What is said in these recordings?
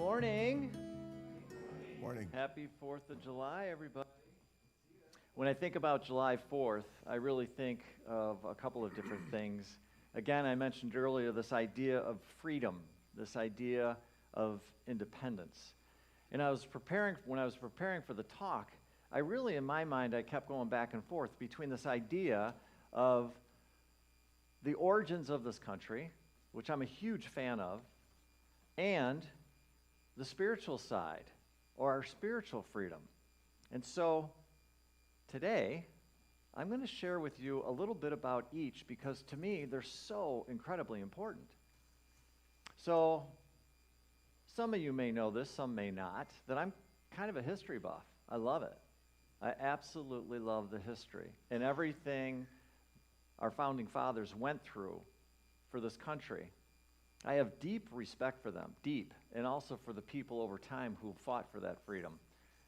morning. Morning. Happy 4th of July, everybody. When I think about July 4th, I really think of a couple of different things. Again, I mentioned earlier this idea of freedom, this idea of independence. And when I was preparing for the talk, I really, in my mind, I kept going back and forth between this idea of the origins of this country, which I'm a huge fan of, and the spiritual side, or our spiritual freedom. And so today, I'm going to share with you a little bit about each because to me, they're so incredibly important. So some of you may know this, some may not, that I'm kind of a history buff. I love it. I absolutely love the history and everything our founding fathers went through for this country. I have deep respect for them, deep, and also for the people over time who fought for that freedom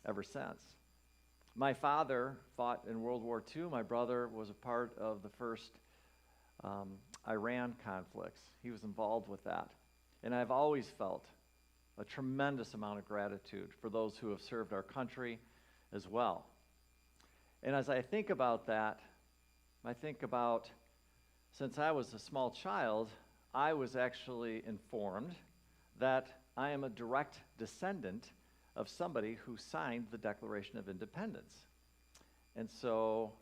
ever since. My father fought in World War II. My brother was a part of the first Iran conflicts. He was involved with that. And I've always felt a tremendous amount of gratitude for those who have served our country as well. And as I think about that, I think about since I was a small child, I was actually informed that I am a direct descendant of somebody who signed the Declaration of Independence. And so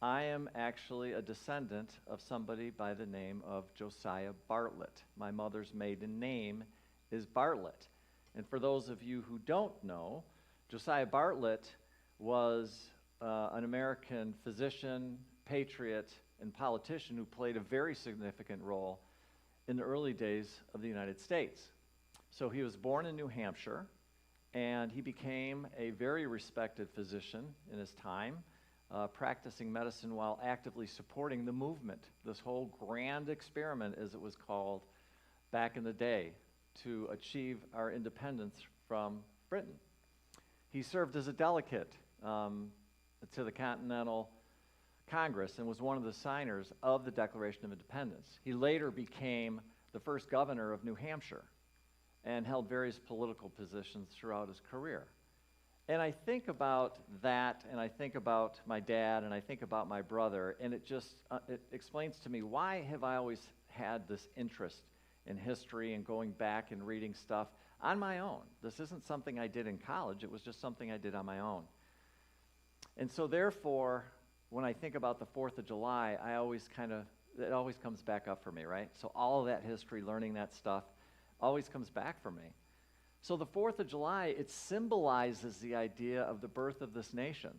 I am actually a descendant of somebody by the name of Josiah Bartlett. My mother's maiden name is Bartlett. And for those of you who don't know, Josiah Bartlett was an American physician, patriot, and politician who played a very significant role in the early days of the United States. So he was born in New Hampshire, and he became a very respected physician in his time, practicing medicine while actively supporting the movement, this whole grand experiment, as it was called back in the day, to achieve our independence from Britain. He served as a delegate to the Continental Congress and was one of the signers of the Declaration of Independence. He later became the first governor of New Hampshire and held various political positions throughout his career. And I think about that, and I think about my dad, and I think about my brother, and it just it explains to me, why have I always had this interest in history and going back and reading stuff on my own? This isn't something I did in college, it was just something I did on my own. And so therefore, when I think about the 4th of July, it always comes back up for me, right? So all of that history, learning that stuff, always comes back for me. So the 4th of July, it symbolizes the idea of the birth of this nation,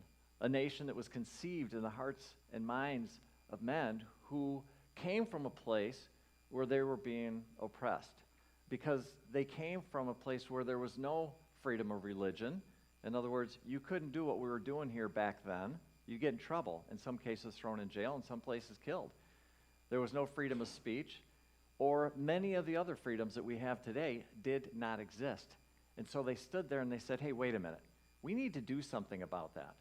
a nation that was conceived in the hearts and minds of men who came from a place where they were being oppressed, because they came from a place where there was no freedom of religion. In other words, you couldn't do what we were doing here back then. You get in trouble, in some cases thrown in jail, in some places killed. There was no freedom of speech, or many of the other freedoms that we have today did not exist. And so they stood there and they said, hey, wait a minute, we need to do something about that.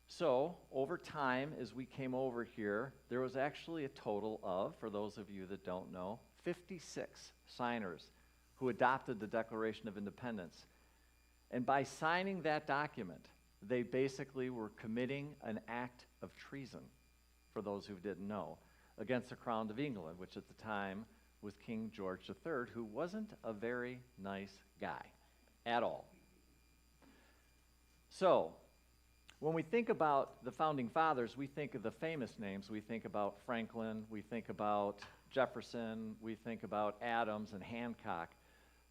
So over time, as we came over here, there was actually a total of, for those of you that don't know, 56 signers who adopted the Declaration of Independence. And by signing that document, they basically were committing an act of treason, for those who didn't know, against the Crown of England, which at the time was King George III, who wasn't a very nice guy at all. So, when we think about the Founding Fathers, we think of the famous names. We think about Franklin, we think about Jefferson, we think about Adams and Hancock.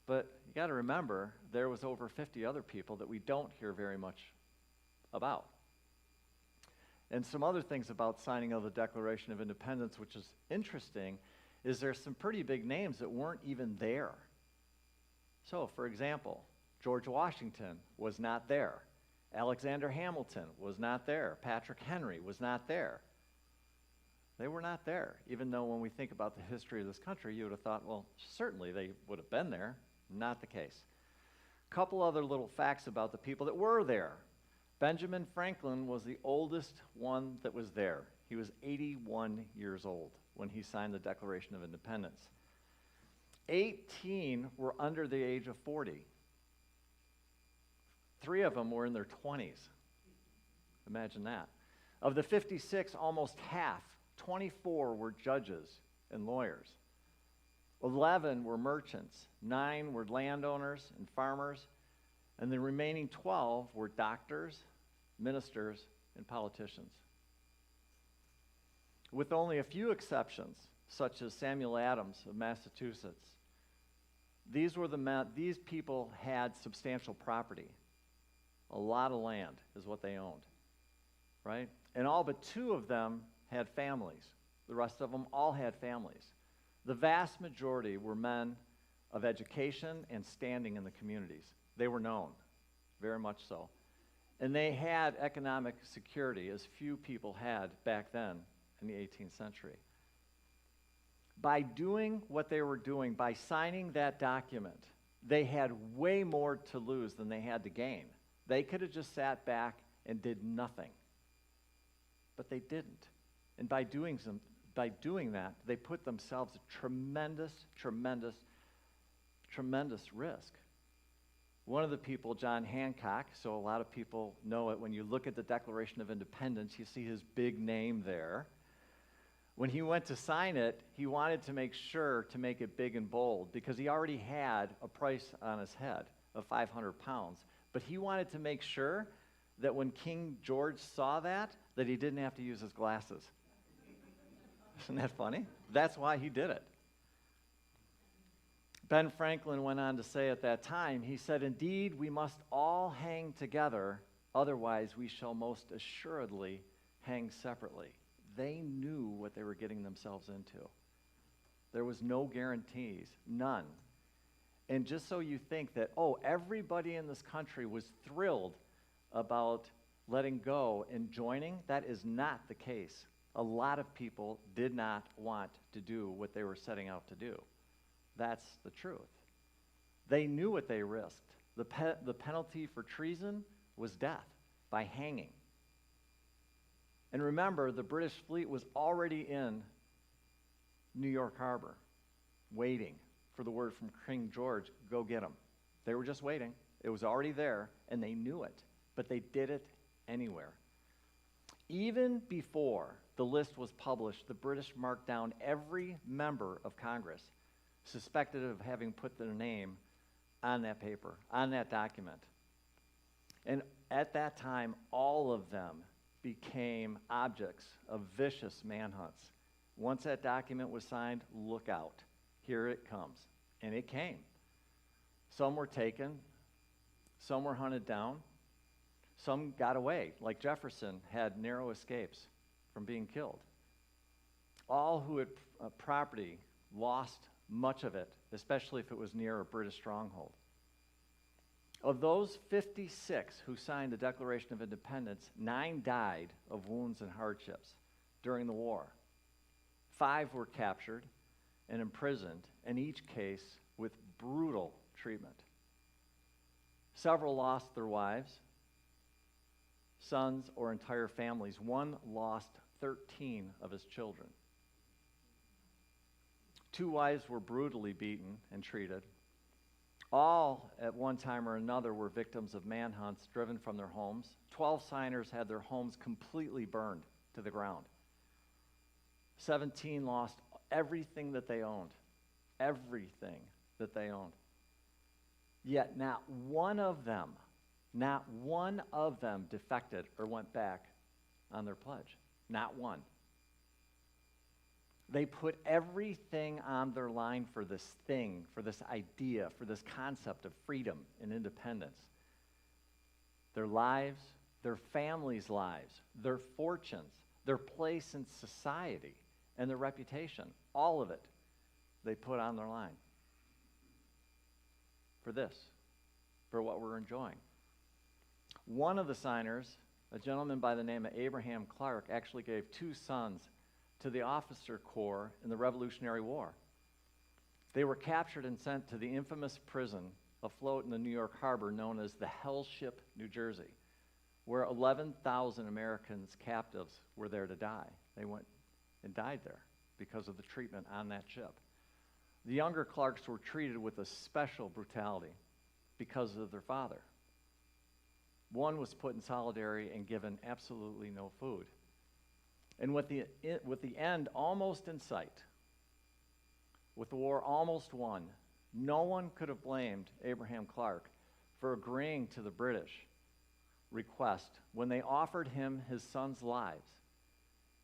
But you got to remember, there was over 50 other people that we don't hear very much about. And some other things about signing of the Declaration of Independence, which is interesting, is there's some pretty big names that weren't even there. So, for example, George Washington was not there. Alexander Hamilton was not there. Patrick Henry was not there. They were not there, even though when we think about the history of this country, you would have thought, well, certainly they would have been there. Not the case. A couple other little facts about the people that were there. Benjamin Franklin was the oldest one that was there. He was 81 years old when he signed the Declaration of Independence. 18 were under the age of 40. 3 of them were in their 20s. Imagine that. Of the 56, almost half, 24 were judges and lawyers. 11 were merchants. 9 were landowners and farmers. And the remaining 12 were doctors, ministers, and politicians. With only a few exceptions, such as Samuel Adams of Massachusetts, these people had substantial property. A lot of land is what they owned, right? And all but 2 of them had families. The rest of them all had families. The vast majority were men of education and standing in the communities. They were known, very much so. And they had economic security, as few people had back then in the 18th century. By doing what they were doing, by signing that document, they had way more to lose than they had to gain. They could have just sat back and did nothing. But they didn't. And by doing that, they put themselves at tremendous risk. One of the people, John Hancock, so a lot of people know it. When you look at the Declaration of Independence, you see his big name there. When he went to sign it, he wanted to make sure to make it big and bold because he already had a price on his head of 500 pounds. But he wanted to make sure that when King George saw that he didn't have to use his glasses. Isn't that funny? That's why he did it. Ben Franklin went on to say at that time, he said, "Indeed, we must all hang together, otherwise we shall most assuredly hang separately." They knew what they were getting themselves into. There was no guarantees, none. And just so you think that, everybody in this country was thrilled about letting go and joining, that is not the case. A lot of people did not want to do what they were setting out to do. That's the truth. They knew what they risked. The penalty for treason was death by hanging. And remember, the British fleet was already in New York Harbor, waiting for the word from King George, go get them. They were just waiting. It was already there, and they knew it, but they did it anywhere. Even before the list was published, the British marked down every member of Congress suspected of having put their name on that paper, on that document. And at that time, all of them became objects of vicious manhunts. Once that document was signed, look out. Here it comes. And it came. Some were taken. Some were hunted down. Some got away, like Jefferson had narrow escapes from being killed. All who had property lost much of it, especially if it was near a British stronghold. Of those 56 who signed the Declaration of Independence, 9 died of wounds and hardships during the war. 5 were captured and imprisoned, in each case with brutal treatment. Several lost their wives, sons, or entire families. One lost 13 of his children. 2 wives were brutally beaten and treated. All, at one time or another, were victims of manhunts driven from their homes. 12 signers had their homes completely burned to the ground. 17 lost everything that they owned. Everything that they owned. Yet not one of them defected or went back on their pledge. Not one. They put everything on their line for this thing, for this idea, for this concept of freedom and independence. Their lives, their families' lives, their fortunes, their place in society, and their reputation. All of it, they put on their line. For this, for what we're enjoying. One of the signers, a gentleman by the name of Abraham Clark, actually gave 2 sons to the officer corps in the Revolutionary War. They were captured and sent to the infamous prison afloat in the New York Harbor known as the Hell Ship, New Jersey, where 11,000 Americans captives were there to die. They went and died there because of the treatment on that ship. The younger Clarks were treated with a special brutality because of their father. One was put in solidarity and given absolutely no food. And with the end almost in sight, with the war almost won, no one could have blamed Abraham Clark for agreeing to the British request when they offered him his son's lives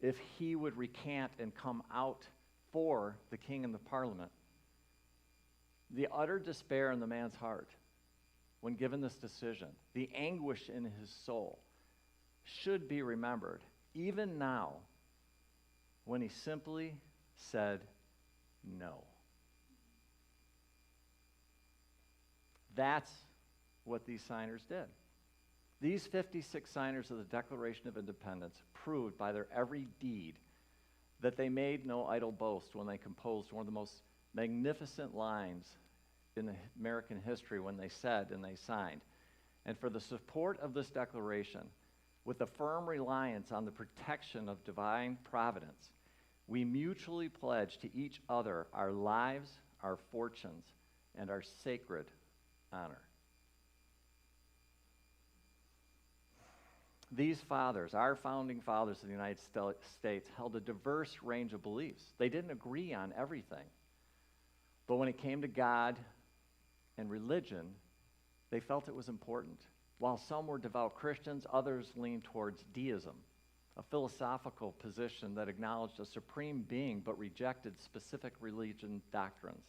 if he would recant and come out for the king and the parliament. The utter despair in the man's heart when given this decision, the anguish in his soul, should be remembered, even now, when he simply said no. That's what these signers did. These 56 signers of the Declaration of Independence proved by their every deed that they made no idle boast when they composed one of the most magnificent lines in American history when they said and they signed, "And for the support of this declaration, with a firm reliance on the protection of divine providence, we mutually pledge to each other our lives, our fortunes, and our sacred honor." These fathers, our founding fathers of the United States, held a diverse range of beliefs. They didn't agree on everything. But when it came to God and religion, they felt it was important. While some were devout Christians, others leaned towards deism, a philosophical position that acknowledged a supreme being but rejected specific religion doctrines.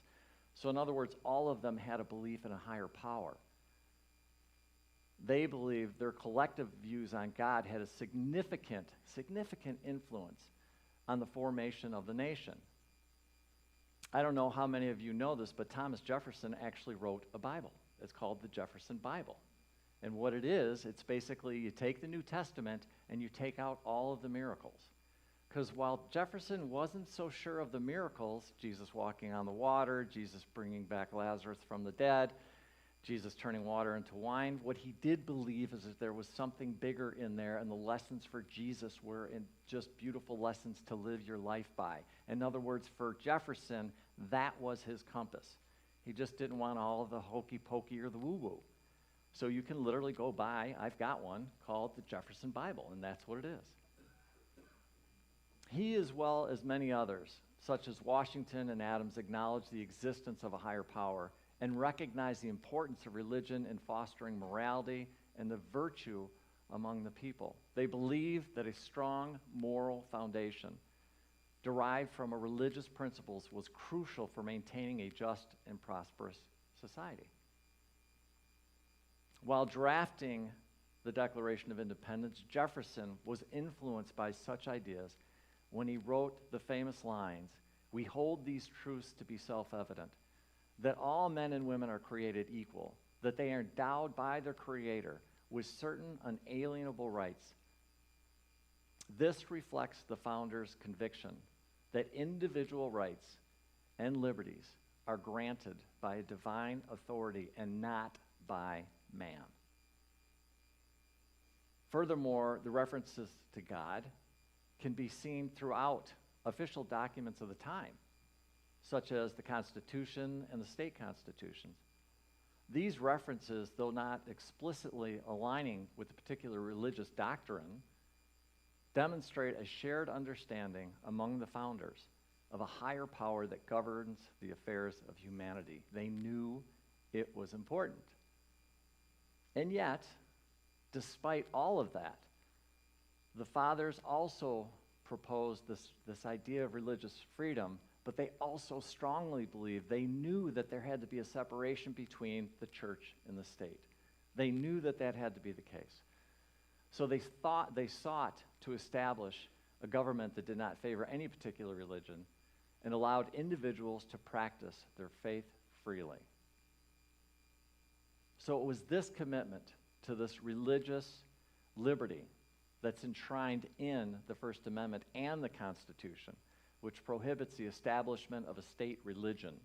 So in other words, all of them had a belief in a higher power. They believed their collective views on God had a significant influence on the formation of the nation. I don't know how many of you know this, but Thomas Jefferson actually wrote a Bible. It's called the Jefferson Bible. And what it is, it's basically you take the New Testament and you take out all of the miracles. Because while Jefferson wasn't so sure of the miracles, Jesus walking on the water, Jesus bringing back Lazarus from the dead, Jesus turning water into wine, what he did believe is that there was something bigger in there, and the lessons for Jesus were in just beautiful lessons to live your life by. In other words, for Jefferson, that was his compass. He just didn't want all of the hokey pokey or the woo-woo. So you can literally go buy, I've got one, called the Jefferson Bible, and that's what it is. He, as well as many others, such as Washington and Adams, acknowledged the existence of a higher power and recognized the importance of religion in fostering morality and the virtue among the people. They believed that a strong moral foundation derived from a religious principles was crucial for maintaining a just and prosperous society. While drafting the Declaration of Independence, Jefferson was influenced by such ideas when he wrote the famous lines, "We hold these truths to be self-evident, that all men and women are created equal, that they are endowed by their Creator with certain unalienable rights." This reflects the founders' conviction that individual rights and liberties are granted by a divine authority and not by man. Furthermore, the references to God can be seen throughout official documents of the time, such as the Constitution and the state constitutions. These references, though not explicitly aligning with a particular religious doctrine, demonstrate a shared understanding among the founders of a higher power that governs the affairs of humanity. They knew it was important. And yet, despite all of that, the fathers also proposed this idea of religious freedom, but they also strongly believed, they knew that there had to be a separation between the church and the state. They knew that that had to be the case. So they sought to establish a government that did not favor any particular religion and allowed individuals to practice their faith freely. So it was this commitment to this religious liberty that's enshrined in the First Amendment and the Constitution, which prohibits the establishment of a state religion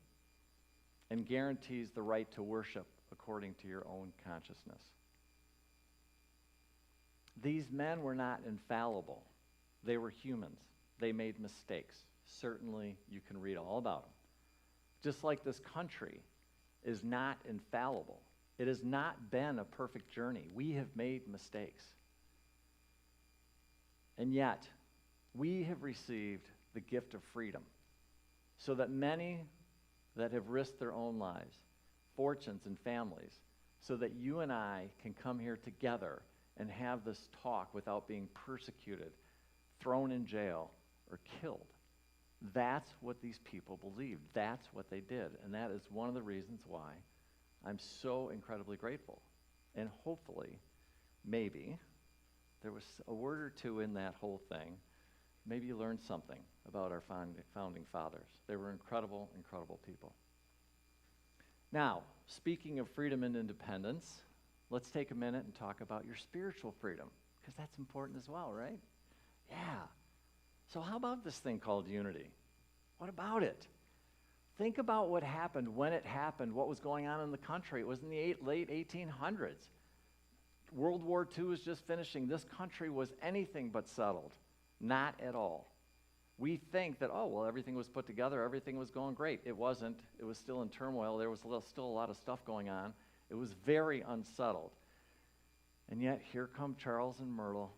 and guarantees the right to worship according to your own consciousness. These men were not infallible. They were humans. They made mistakes. Certainly, you can read all about them. just like this country is not infallible. It has not been a perfect journey. We have made mistakes. And yet, we have received the gift of freedom, so that many that have risked their own lives, fortunes, and families, so that you and I can come here together and have this talk without being persecuted, thrown in jail, or killed. That's what these people believed. That's what they did. And that is one of the reasons why I'm so incredibly grateful. And hopefully, maybe, there was a word or two in that whole thing. Maybe you learned something about our founding fathers. They were incredible, incredible people. Now, speaking of freedom and independence, let's take a minute and talk about your spiritual freedom, because that's important as well, right? Yeah. So how about this thing called unity? What about it? Think about what happened, when it happened, what was going on in the country. It was in the late 1800s. World War II was just finishing. This country was anything but settled. Not at all. We think that, oh, well, everything was put together, everything was going great. It wasn't. It was still in turmoil. There was still a lot of stuff going on. It was very unsettled. And yet, here come Charles and Myrtle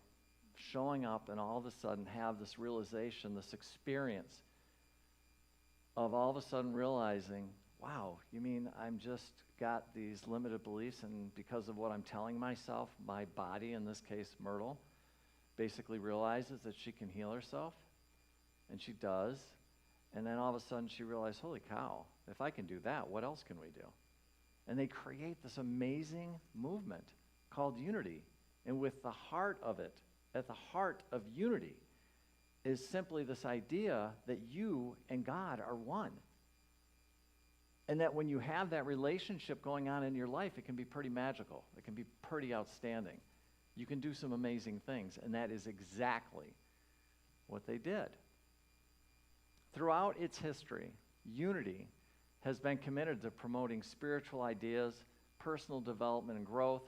showing up, and all of a sudden have this realization, this experience of all of a sudden realizing, wow, you mean I'm just got these limited beliefs, and because of what I'm telling myself, my body, in this case Myrtle, basically realizes that she can heal herself, and she does, and then all of a sudden she realized, holy cow, if I can do that, what else can we do? And they create this amazing movement called unity, and with the heart of it, at the heart of unity, is simply this idea that you and God are one. And that when you have that relationship going on in your life, it can be pretty magical. It can be pretty outstanding. You can do some amazing things, and that is exactly what they did. Throughout its history, unity has been committed to promoting spiritual ideas, personal development and growth.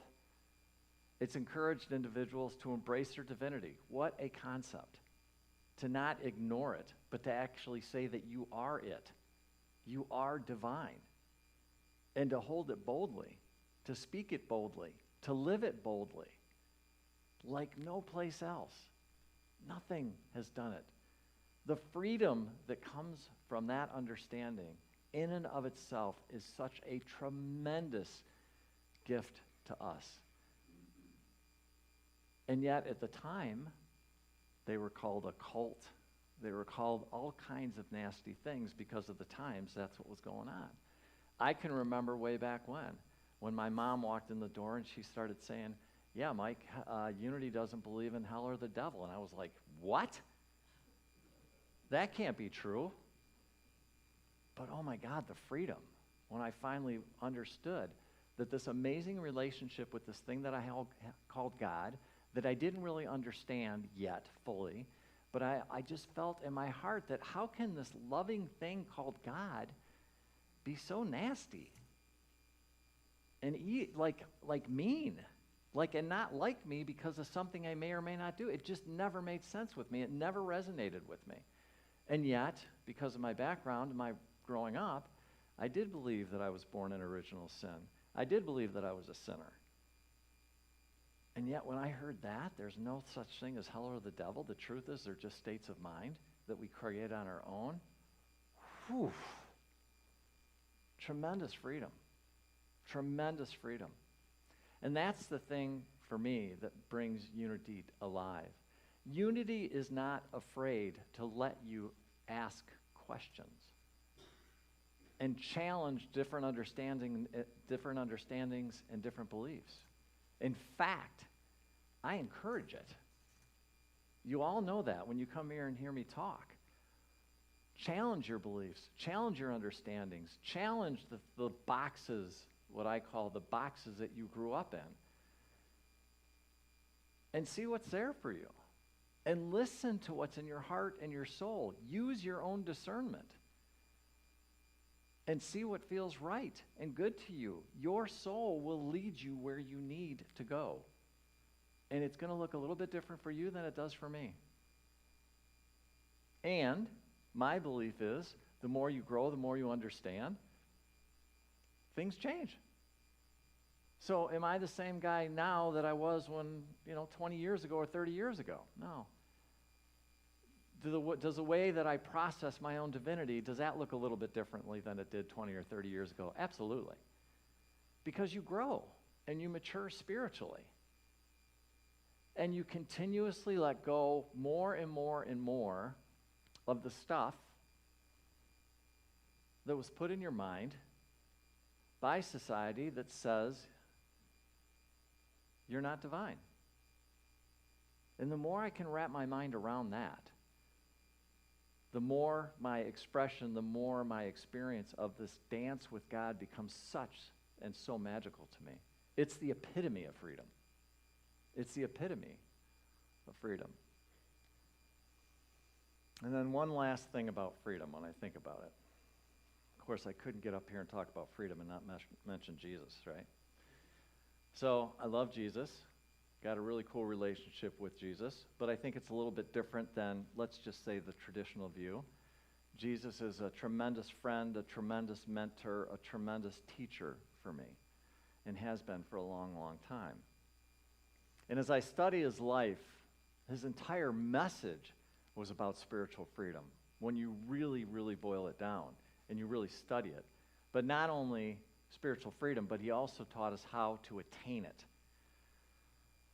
It's encouraged individuals to embrace their divinity. What a concept. To not ignore it, but to actually say that you are it. You are divine. And to hold it boldly, to speak it boldly, to live it boldly, like no place else. Nothing has done it. The freedom that comes from that understanding in and of itself is such a tremendous gift to us. And yet at the time, they were called a cult. They were called all kinds of nasty things because of the times. That's what was going on. I can remember way back when my mom walked in the door and she started saying, yeah, Mike, Unity doesn't believe in hell or the devil. And I was like, what? That can't be true. But oh my God, the freedom. When I finally understood that this amazing relationship with this thing that I called God, that I didn't really understand yet fully, but I just felt in my heart that how can this loving thing called God be so nasty and mean, and not like me because of something I may or may not do? It just never made sense with me. It never resonated with me. And yet, because of my background, my growing up, I did believe that I was born in original sin. I did believe that I was a sinner. And yet when I heard that, there's no such thing as hell or the devil. The truth is they're just states of mind that we create on our own. Whew. Tremendous freedom. Tremendous freedom. And that's the thing for me that brings unity alive. Unity is not afraid to let you ask questions and challenge different understandings and different beliefs. In fact, I encourage it. You all know that when you come here and hear me talk. Challenge your beliefs, challenge your understandings, challenge the boxes, what I call the boxes that you grew up in, and see what's there for you. And listen to what's in your heart and your soul. Use your own discernment. And see what feels right and good to you. Your soul will lead you where you need to go. And it's going to look a little bit different for you than it does for me. And my belief is the more you grow, the more you understand, things change. So am I the same guy now that I was when, 20 years ago or 30 years ago? No. Does the way that I process my own divinity, does that look a little bit differently than it did 20 or 30 years ago? Absolutely. Because you grow and you mature spiritually. And you continuously let go more and more and more of the stuff that was put in your mind by society that says you're not divine. And the more I can wrap my mind around that, the more my expression, the more my experience of this dance with God becomes such and so magical to me. It's the epitome of freedom. It's the epitome of freedom. And then one last thing about freedom when I think about it. Of course, I couldn't get up here and talk about freedom and not mention Jesus, right? So I love Jesus. Got a really cool relationship with Jesus, but I think it's a little bit different than, let's just say, the traditional view. Jesus is a tremendous friend, a tremendous mentor, a tremendous teacher for me, and has been for a long, long time. And as I study his life, his entire message was about spiritual freedom, when you really, really boil it down and you really study it. But not only spiritual freedom, but he also taught us how to attain it.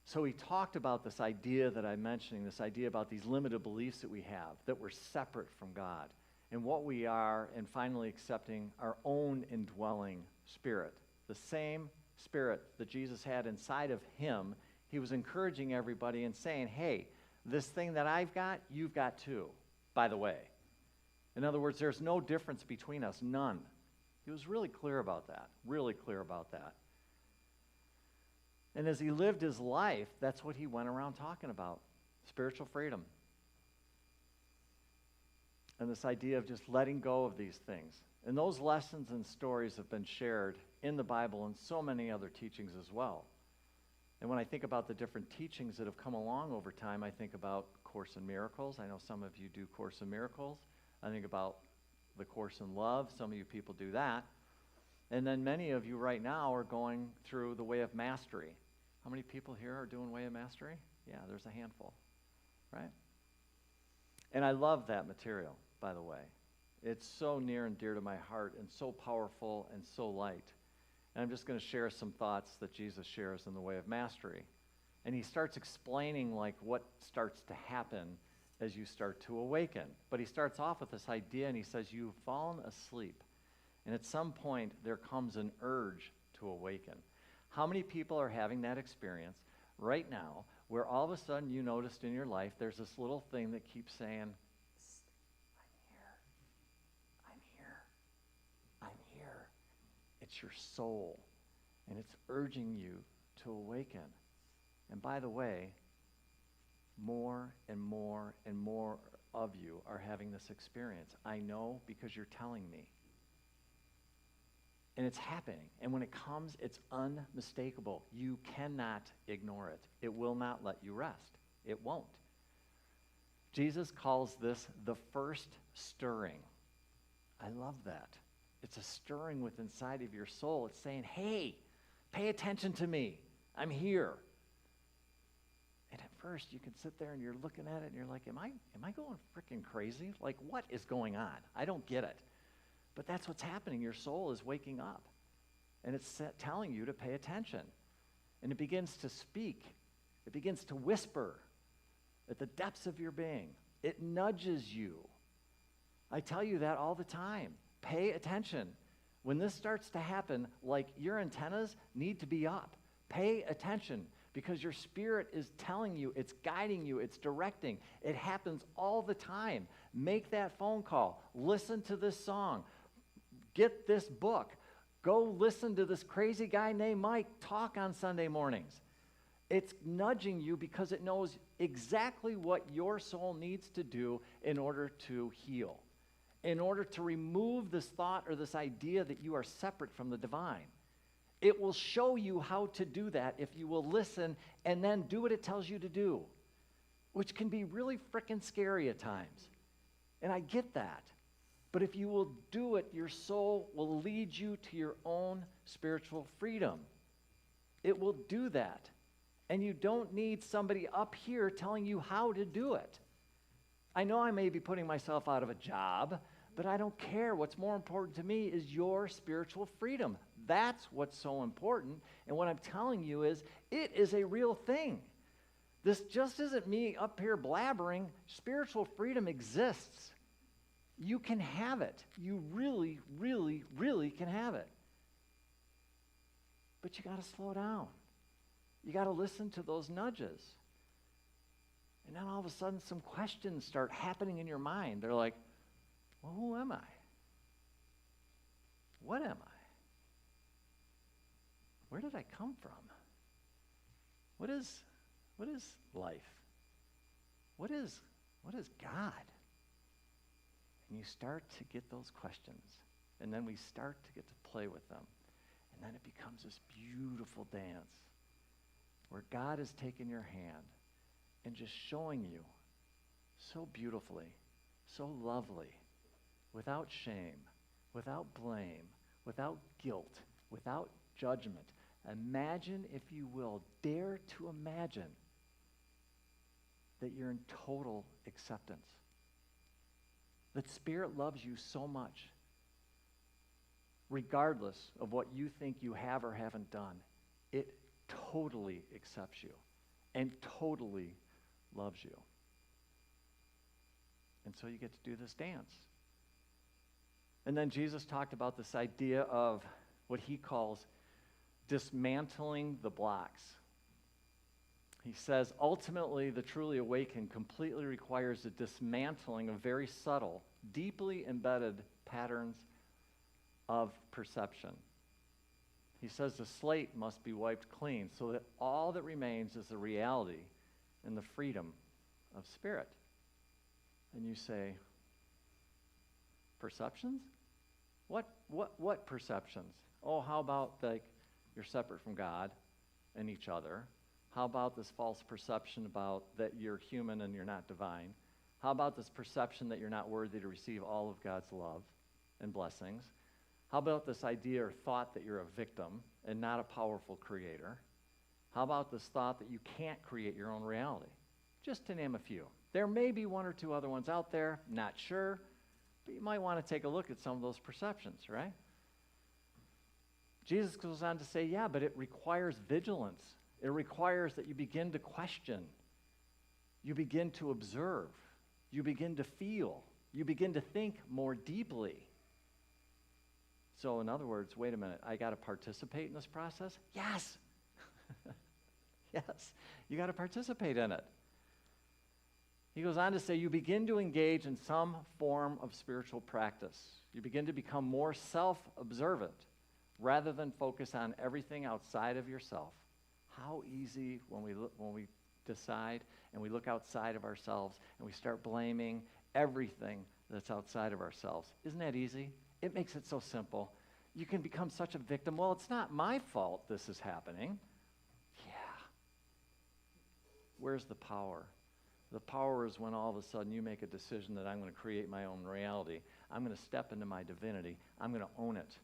So he talked about this idea that I'm mentioning, this idea about these limited beliefs that we have, that we're separate from God, and what we are, and finally accepting our own indwelling spirit. The same spirit that Jesus had inside of him, he was encouraging everybody and saying, hey, this thing that I've got, you've got too, by the way. In other words, there's no difference between us, none. He was really clear about that, really clear about that. And as he lived his life, that's what he went around talking about, spiritual freedom. And this idea of just letting go of these things. And those lessons and stories have been shared in the Bible and so many other teachings as well. And when I think about the different teachings that have come along over time, I think about Course in Miracles. I know some of you do Course in Miracles. I think about the Course in Love. Some of you people do that. And then many of you right now are going through the Way of Mastery. How many people here are doing Way of Mastery? Yeah, there's a handful, right? And I love that material, by the way. It's so near and dear to my heart and so powerful and so light. And I'm just going to share some thoughts that Jesus shares in the Way of Mastery. And he starts explaining like what starts to happen as you start to awaken. But he starts off with this idea and he says, you've fallen asleep. And at some point there comes an urge to awaken. How many people are having that experience right now where all of a sudden you noticed in your life there's this little thing that keeps saying, I'm here, I'm here. It's your soul, and it's urging you to awaken. And by the way, more and more and more of you are having this experience. I know because you're telling me. And it's happening. And when it comes, it's unmistakable. You cannot ignore it. It will not let you rest. It won't. Jesus calls this the first stirring. I love that. It's a stirring within inside of your soul. It's saying, hey, pay attention to me. I'm here. And at first, you can sit there and you're looking at it and you're like, am I going freaking crazy? Like, what is going on? I don't get it. But that's what's happening. Your soul is waking up. And it's telling you to pay attention. And it begins to speak. It begins to whisper at the depths of your being. It nudges you. I tell you that all the time. Pay attention. When this starts to happen, like your antennas need to be up. Pay attention because your spirit is telling you, it's guiding you, it's directing. It happens all the time. Make that phone call. Listen to this song. Get this book. Go listen to this crazy guy named Mike talk on Sunday mornings. It's nudging you because it knows exactly what your soul needs to do in order to heal, in order to remove this thought or this idea that you are separate from the divine. It will show you how to do that if you will listen and then do what it tells you to do, which can be really freaking scary at times. And I get that. But if you will do it, your soul will lead you to your own spiritual freedom. It will do that. And you don't need somebody up here telling you how to do it. I know I may be putting myself out of a job, but I don't care. What's more important to me is your spiritual freedom. That's what's so important. And what I'm telling you is, it is a real thing. This just isn't me up here blabbering. Spiritual freedom exists. You can have it. You really, really, really can have it. But you got to slow down. You got to listen to those nudges. And then all of a sudden, some questions start happening in your mind. They're like, well, who am I? What am I? Where did I come from? What is life? What is God? And you start to get those questions, and then we start to get to play with them. And then it becomes this beautiful dance where God has taken your hand and just showing you so beautifully, so lovely, without shame, without blame, without guilt, without judgment. Imagine, if you will, dare to imagine that you're in total acceptance. That Spirit loves you so much, regardless of what you think you have or haven't done. It totally accepts you and totally loves you. And so you get to do this dance. And then Jesus talked about this idea of what he calls dismantling the blocks. He says, ultimately, the truly awakened completely requires the dismantling of very subtle, deeply embedded patterns of perception. He says the slate must be wiped clean so that all that remains is the reality and the freedom of spirit. And you say, perceptions? What perceptions? Oh, how about like you're separate from God and each other? How about this false perception about that you're human and you're not divine? How about this perception that you're not worthy to receive all of God's love and blessings? How about this idea or thought that you're a victim and not a powerful creator? How about this thought that you can't create your own reality? Just to name a few. There may be one or two other ones out there, not sure, but you might want to take a look at some of those perceptions, right? Jesus goes on to say, yeah, but it requires vigilance. It requires that you begin to question. You begin to observe. You begin to feel. You begin to think more deeply. So in other words, wait a minute, I got to participate in this process? Yes. Yes, you got to participate in it. He goes on to say, you begin to engage in some form of spiritual practice. You begin to become more self-observant rather than focus on everything outside of yourself. How easy when we decide and we look outside of ourselves and we start blaming everything that's outside of ourselves. Isn't that easy? It makes it so simple. You can become such a victim. Well, it's not my fault this is happening. Yeah. Where's the power? The power is when all of a sudden you make a decision that I'm going to create my own reality. I'm going to step into my divinity. I'm going to own it.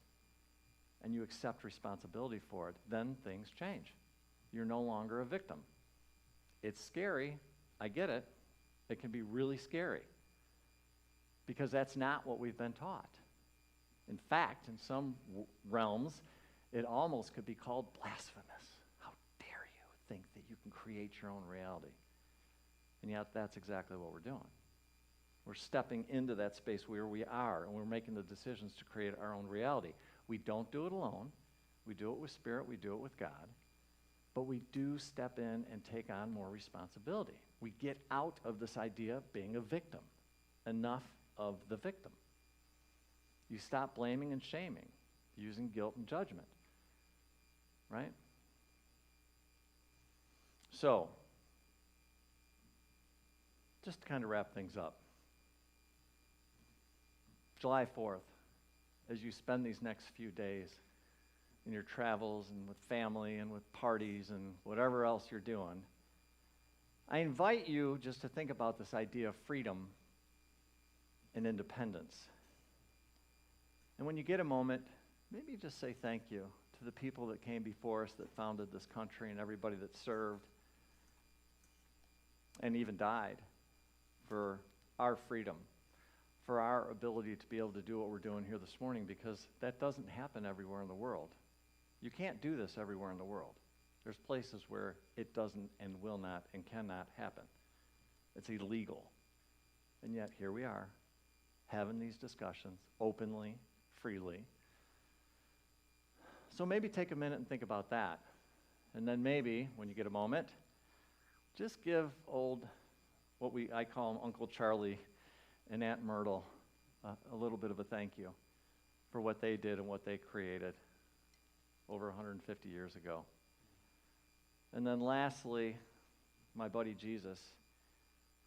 And you accept responsibility for it. Then things change. You're no longer a victim. It's scary. I get it. It can be really scary because that's not what we've been taught. In fact, in some realms, it almost could be called blasphemous. How dare you think that you can create your own reality? And yet that's exactly what we're doing. We're stepping into that space where we are, and we're making the decisions to create our own reality. We don't do it alone. We do it with Spirit. We do it with God. But we do step in and take on more responsibility. We get out of this idea of being a victim. Enough of the victim. You stop blaming and shaming, using guilt and judgment. Right? So, just to kind of wrap things up. July 4th, as you spend these next few days in your travels and with family and with parties and whatever else you're doing, I invite you just to think about this idea of freedom and independence. And when you get a moment, maybe just say thank you to the people that came before us that founded this country and everybody that served and even died for our freedom, for our ability to be able to do what we're doing here this morning, because that doesn't happen everywhere in the world. You can't do this everywhere in the world. There's places where it doesn't and will not and cannot happen. It's illegal. And yet here we are, having these discussions openly, freely. So maybe take a minute and think about that. And then maybe, when you get a moment, just give I call them Uncle Charlie and Aunt Myrtle, a little bit of a thank you for what they did and what they created over 150 years ago. And then lastly, my buddy Jesus,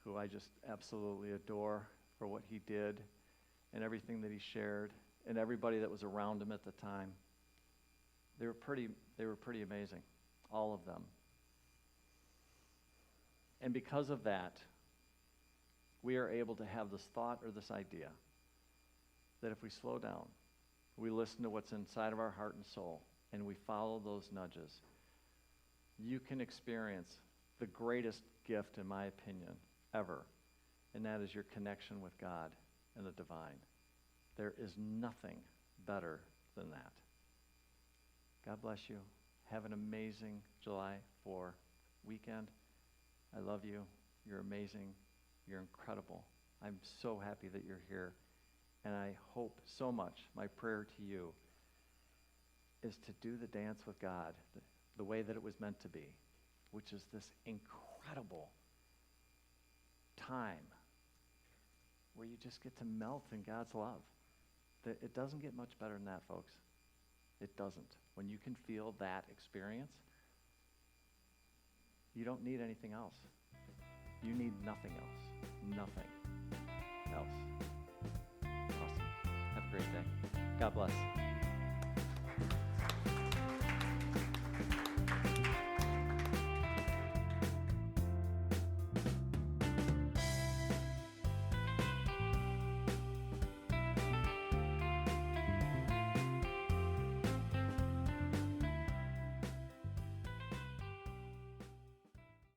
who I just absolutely adore for what he did and everything that he shared, and everybody that was around him at the time. They were pretty amazing, all of them. And because of that, we are able to have this thought or this idea that if we slow down, we listen to what's inside of our heart and soul, and we follow those nudges, you can experience the greatest gift, in my opinion, ever, and that is your connection with God and the divine. There is nothing better than that. God bless you. Have an amazing July 4th weekend. I love you. You're amazing. You're incredible. I'm so happy that you're here. And I hope so much, my prayer to you is to do the dance with God the way that it was meant to be, which is this incredible time where you just get to melt in God's love. It doesn't get much better than that, folks. It doesn't. When you can feel that experience, you don't need anything else. You need nothing else. Nothing else. Awesome. Have a great day. God bless.